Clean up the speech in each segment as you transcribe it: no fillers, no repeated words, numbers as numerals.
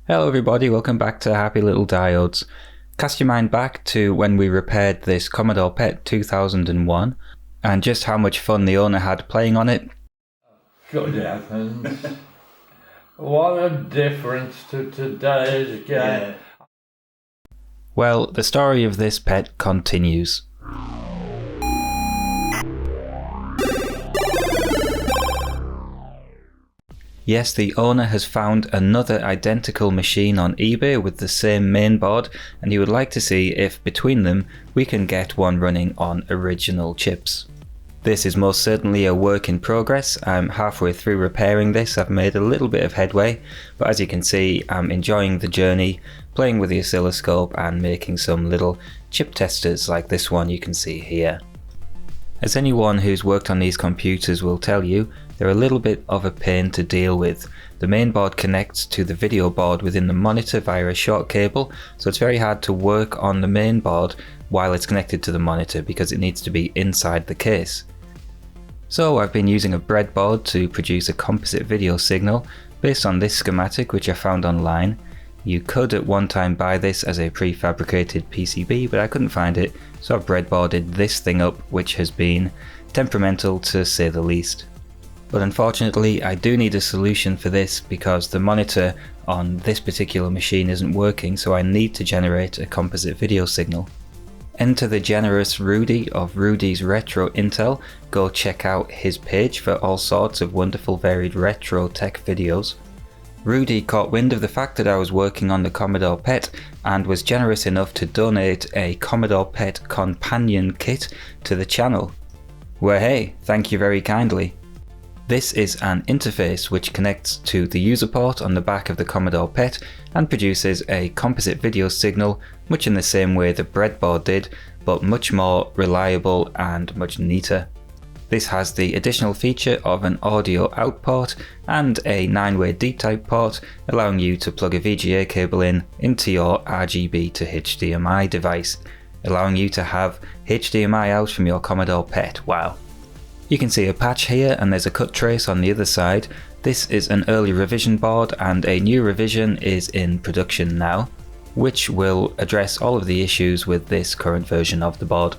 Hello everybody, welcome back to Happy Little Diodes. Cast your mind back to when we repaired this Commodore PET 2001 and just how much fun the owner had playing on it. Good heavens. What a difference to today's game. Well, the story of this PET continues. Yes, the owner has found another identical machine on eBay with the same mainboard, and he would like to see if between them we can get one running on original chips. This is most certainly a work in progress. I'm halfway through repairing this. I've made a little bit of headway, but as you can see, I'm enjoying the journey, playing with the oscilloscope and making some little chip testers like this one you can see here. As anyone who's worked on these computers will tell you, they're a little bit of a pain to deal with. The mainboard connects to the video board within the monitor via a short cable, so it's very hard to work on the mainboard while it's connected to the monitor because it needs to be inside the case. So I've been using a breadboard to produce a composite video signal based on this schematic which I found online. You could at one time buy this as a prefabricated PCB, but I couldn't find it, so I've breadboarded this thing up, which has been temperamental to say the least. But unfortunately I do need a solution for this because the monitor on this particular machine isn't working, so I need to generate a composite video signal. Enter the generous Rudy of Rudy's Retro Intel. Go check out his page for all sorts of wonderful varied retro tech videos. Rudy caught wind of the fact that I was working on the Commodore PET and was generous enough to donate a Commodore PET companion kit to the channel. Well, hey, thank you very kindly. This is an interface which connects to the user port on the back of the Commodore PET and produces a composite video signal much in the same way the breadboard did, but much more reliable and much neater. This has the additional feature of an audio out port and a 9-way D-type port, allowing you to plug a VGA cable into your RGB to HDMI device, allowing you to have HDMI out from your Commodore PET. Wow. You can see a patch here and there's a cut trace on the other side. This is an early revision board and a new revision is in production now, which will address all of the issues with this current version of the board.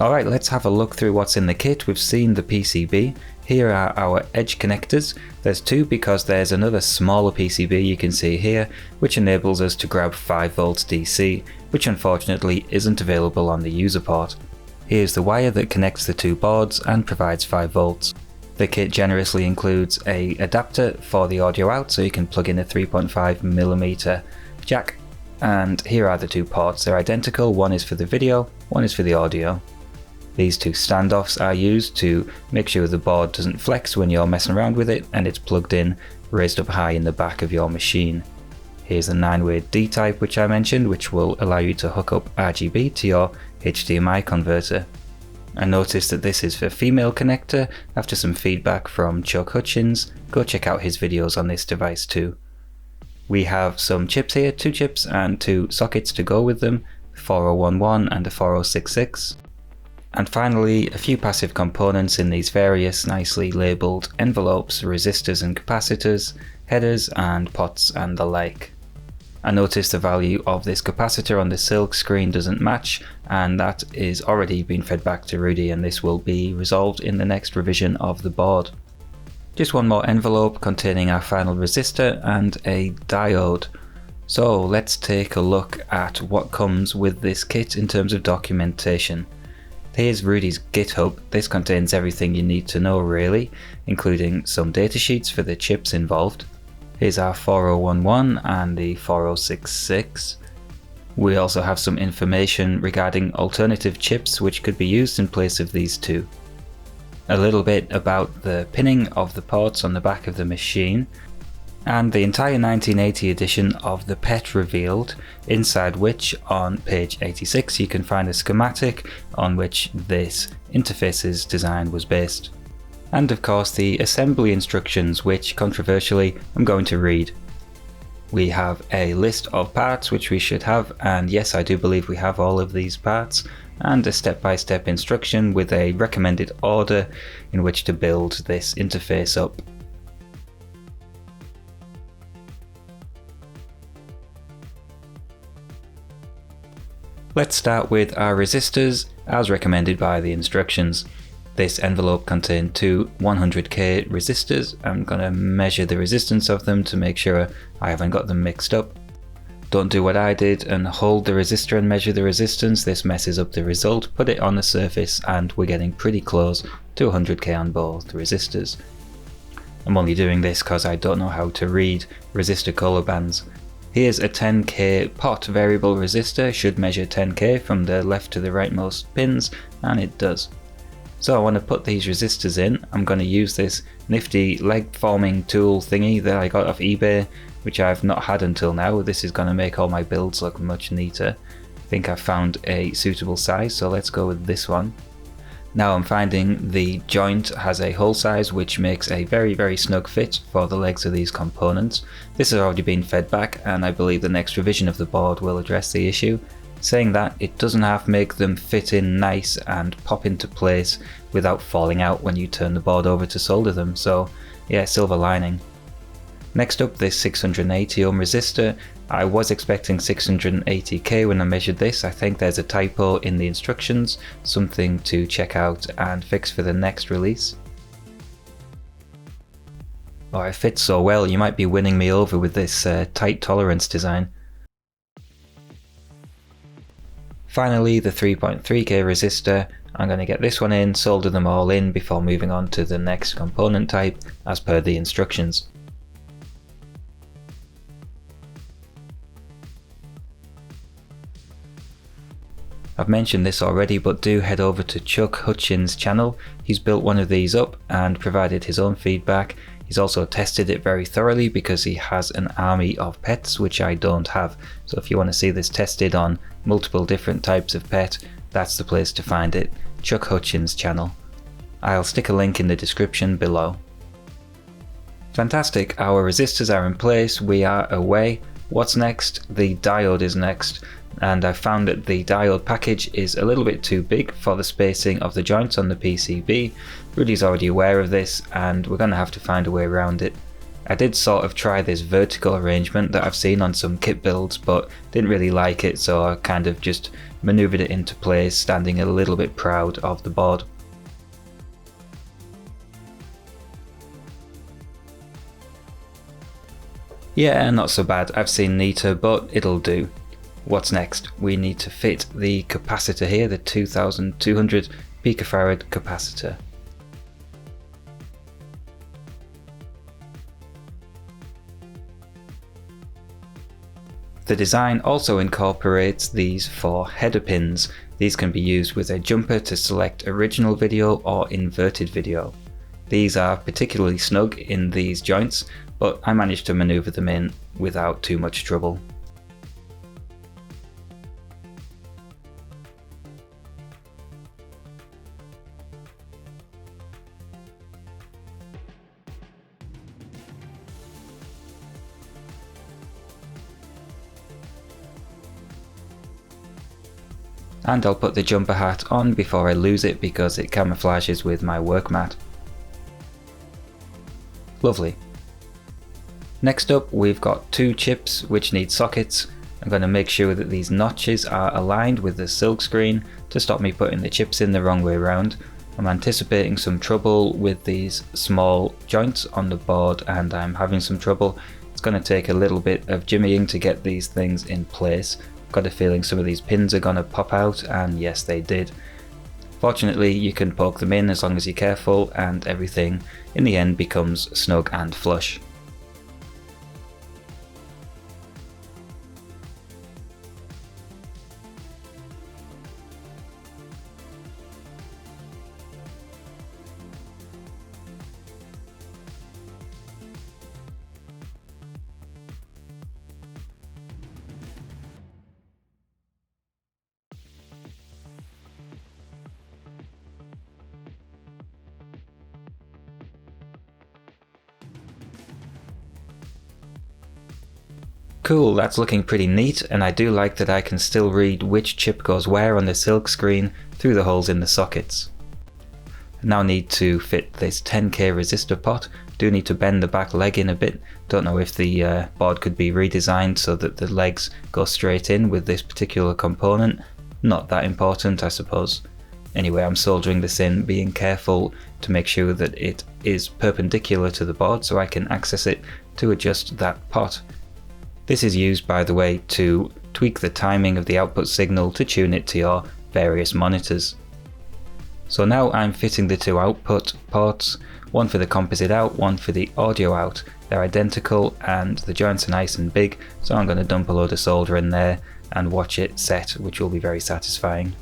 Alright, let's have a look through what's in the kit. We've seen the PCB. Here are our edge connectors. There's two because there's another smaller PCB you can see here, which enables us to grab 5 volts DC, which unfortunately isn't available on the user port. Here's the wire that connects the two boards and provides 5 volts. The kit generously includes an adapter for the audio out, so you can plug in a 3.5mm jack. And here are the two ports. They're identical. One is for the video, one is for the audio. These two standoffs are used to make sure the board doesn't flex when you're messing around with it, and it's plugged in, raised up high in the back of your machine. Here's the 9-way D-type which I mentioned, which will allow you to hook up RGB to your HDMI converter. I noticed that this is for female connector after some feedback from Chuck Hutchins. Go check out his videos on this device too. We have some chips here, 2 chips and 2 sockets to go with them, 4011 and a 4066. And finally, a few passive components in these various nicely labelled envelopes, resistors and capacitors, headers and pots and the like. I noticed the value of this capacitor on the silk screen doesn't match, and that is already been fed back to Rudy, and this will be resolved in the next revision of the board. Just one more envelope containing our final resistor and a diode. So let's take a look at what comes with this kit in terms of documentation. Here's Rudy's GitHub. This contains everything you need to know really, including some datasheets for the chips involved. Here's our 4011 and the 4066. We also have some information regarding alternative chips which could be used in place of these two. A little bit about the pinning of the ports on the back of the machine, and the entire 1980 edition of the PET revealed, inside which on page 86 you can find a schematic on which this interface's design was based. And of course the assembly instructions, which controversially I'm going to read. We have a list of parts which we should have, and yes, I do believe we have all of these parts, and a step-by-step instruction with a recommended order in which to build this interface up. Let's start with our resistors as recommended by the instructions. This envelope contained two 100k resistors. I'm going to measure the resistance of them to make sure I haven't got them mixed up. Don't do what I did and hold the resistor and measure the resistance. This messes up the result. Put it on the surface and we're getting pretty close to 100k on both resistors. I'm only doing this because I don't know how to read resistor color bands. Here's a 10k pot variable resistor, should measure 10k from the left to the rightmost pins, and it does. So I want to put these resistors in. I'm going to use this nifty leg forming tool thingy that I got off eBay, which I've not had until now. This is going to make all my builds look much neater. I think I've found a suitable size, so let's go with this one. Now I'm finding the joint has a hole size which makes a very snug fit for the legs of these components. This has already been fed back and I believe the next revision of the board will address the issue. Saying that, it doesn't have to make them fit in nice and pop into place without falling out when you turn the board over to solder them, so yeah, silver lining. Next up, this 680 ohm resistor. I was expecting 680k when I measured this. I think there's a typo in the instructions, something to check out and fix for the next release. Oh, it fits so well, you might be winning me over with this tight tolerance design. Finally, the 3.3k resistor. I'm going to get this one in, solder them all in before moving on to the next component type as per the instructions. I've mentioned this already, but do head over to Chuck Hutchins' channel. He's built one of these up and provided his own feedback. He's also tested it very thoroughly because he has an army of pets, which I don't have. So if you want to see this tested on multiple different types of pet, that's the place to find it. Chuck Hutchins' channel. I'll stick a link in the description below. Fantastic, our resistors are in place, we are away. What's next? The diode is next. And I found that the diode package is a little bit too big for the spacing of the joints on the PCB. Rudy's already aware of this and we're going to have to find a way around it. I did sort of try this vertical arrangement that I've seen on some kit builds but didn't really like it, so I kind of just maneuvered it into place, standing a little bit proud of the board. Yeah, not so bad. I've seen neater, but it'll do. What's next? We need to fit the capacitor here, the 2200 picofarad capacitor. The design also incorporates these 4 header pins. These can be used with a jumper to select original video or inverted video. These are particularly snug in these joints, but I managed to maneuver them in without too much trouble. And I'll put the jumper hat on before I lose it because it camouflages with my work mat. Lovely. Next up, we've got 2 chips which need sockets. I'm going to make sure that these notches are aligned with the silk screen to stop me putting the chips in the wrong way around. I'm anticipating some trouble with these small joints on the board and I'm having some trouble. It's going to take a little bit of jimmying to get these things in place. Got a feeling some of these pins are going to pop out, and yes, they did. Fortunately, you can poke them in as long as you're careful and everything in the end becomes snug and flush. Cool, that's looking pretty neat, and I do like that I can still read which chip goes where on the silk screen through the holes in the sockets. I now need to fit this 10k resistor pot. Do need to bend the back leg in a bit. Don't know if the board could be redesigned so that the legs go straight in with this particular component. not that important, I suppose. Anyway, I'm soldering this in, being careful to make sure that it is perpendicular to the board so I can access it to adjust that pot. This is used, by the way, to tweak the timing of the output signal to tune it to your various monitors. So now I'm fitting the two output ports, one for the composite out, one for the audio out. They're identical and the joints are nice and big, so I'm going to dump a load of solder in there and watch it set, which will be very satisfying.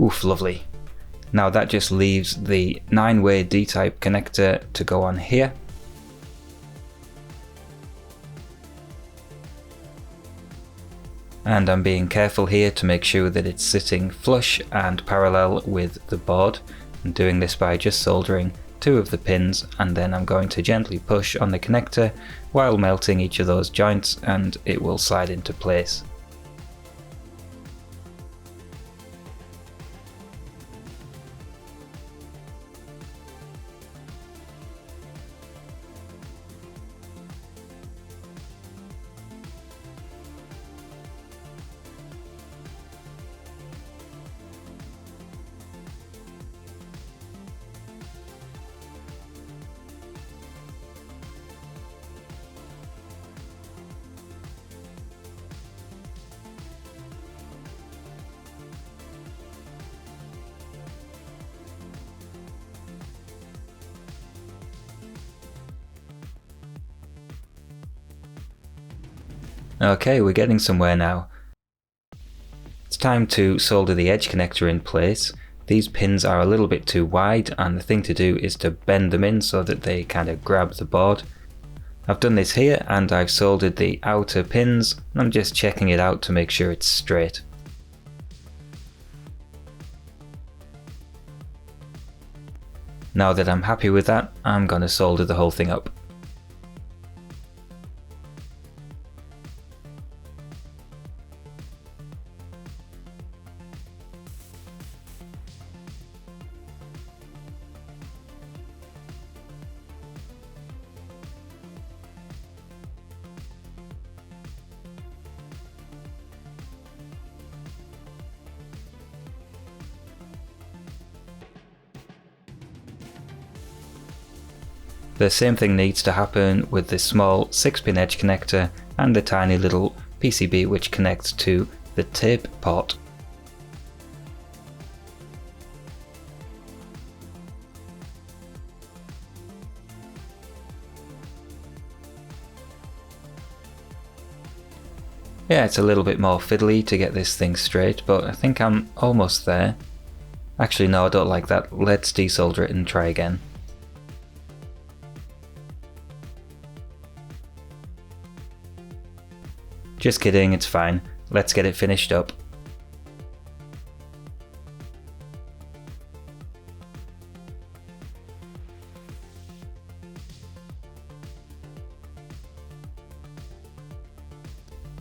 Oof, lovely. Now that just leaves the 9-way D-type connector to go on here. And I'm being careful here to make sure that it's sitting flush and parallel with the board. I'm doing this by just soldering 2 of the pins, and then I'm going to gently push on the connector while melting each of those joints, and it will slide into place. Okay, we're getting somewhere now. It's time to solder the edge connector in place. These pins are a little bit too wide, and the thing to do is to bend them in so that they kind of grab the board. I've done this here and I've soldered the outer pins, and I'm just checking it out to make sure it's straight. Now that I'm happy with that, I'm going to solder the whole thing up. The same thing needs to happen with this small 6-pin edge connector and the tiny little PCB which connects to the tape port. Yeah, it's a little bit more fiddly to get this thing straight, but I think I'm almost there. Actually no, I don't like that. Let's desolder it and try again. Just kidding, it's fine. Let's get it finished up.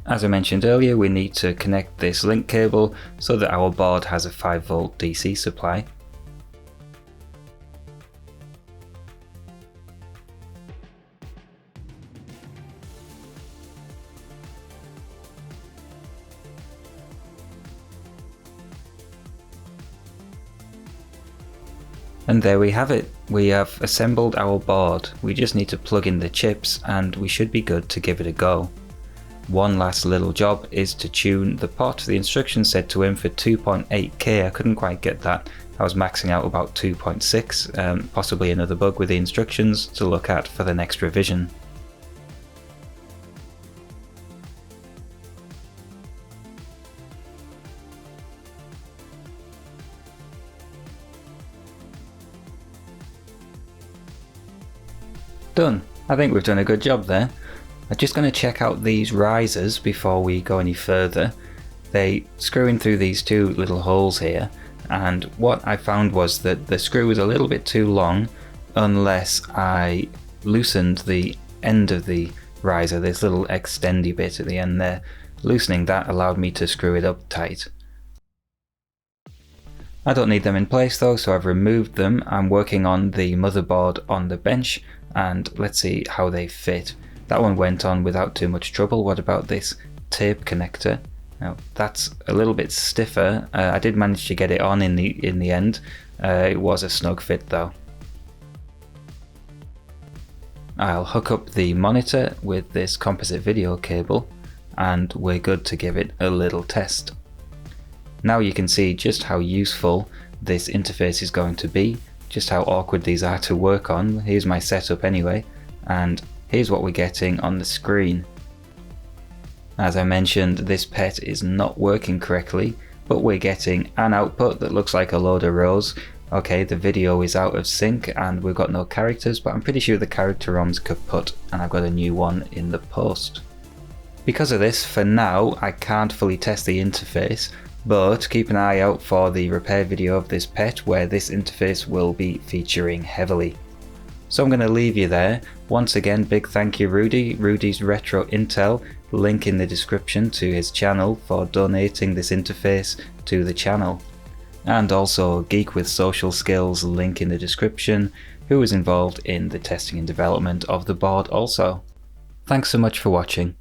As I mentioned earlier, we need to connect this link cable so that our board has a 5V DC supply. And there we have it. We have assembled our board. We just need to plug in the chips and we should be good to give it a go. One last little job is to tune the pot. The instructions said to aim for 2.8K. I couldn't quite get that. I was maxing out about 2.6, possibly another bug with the instructions to look at for the next revision. done. I think we've done a good job there. I'm just going to check out these risers before we go any further. They screw in through these two little holes here, and what I found was that the screw was a little bit too long unless I loosened the end of the riser, this little extendy bit at the end there. Loosening that allowed me to screw it up tight. I don't need them in place though, so I've removed them. I'm working on the motherboard on the bench, and let's see how they fit. That one went on without too much trouble. What about this tape connector? Now that's a little bit stiffer. I did manage to get it on in the end. It was a snug fit though. I'll hook up the monitor with this composite video cable, and we're good to give it a little test. Now you can see just how useful this interface is going to be, just how awkward these are to work on. Here's my setup anyway, and here's what we're getting on the screen. As I mentioned, this PET is not working correctly, but we're getting an output that looks like a load of rows. Okay, the video is out of sync and we've got no characters, but I'm pretty sure the character ROM's kaput and I've got a new one in the post. Because of this, for now, I can't fully test the interface, but keep an eye out for the repair video of this PET where this interface will be featuring heavily. So I'm going to leave you there. Once again, big thank you Rudy, Rudy's Retro Intel, link in the description to his channel for donating this interface to the channel. And also Geek with Social Skills, link in the description, who was involved in the testing and development of the board also. Thanks so much for watching.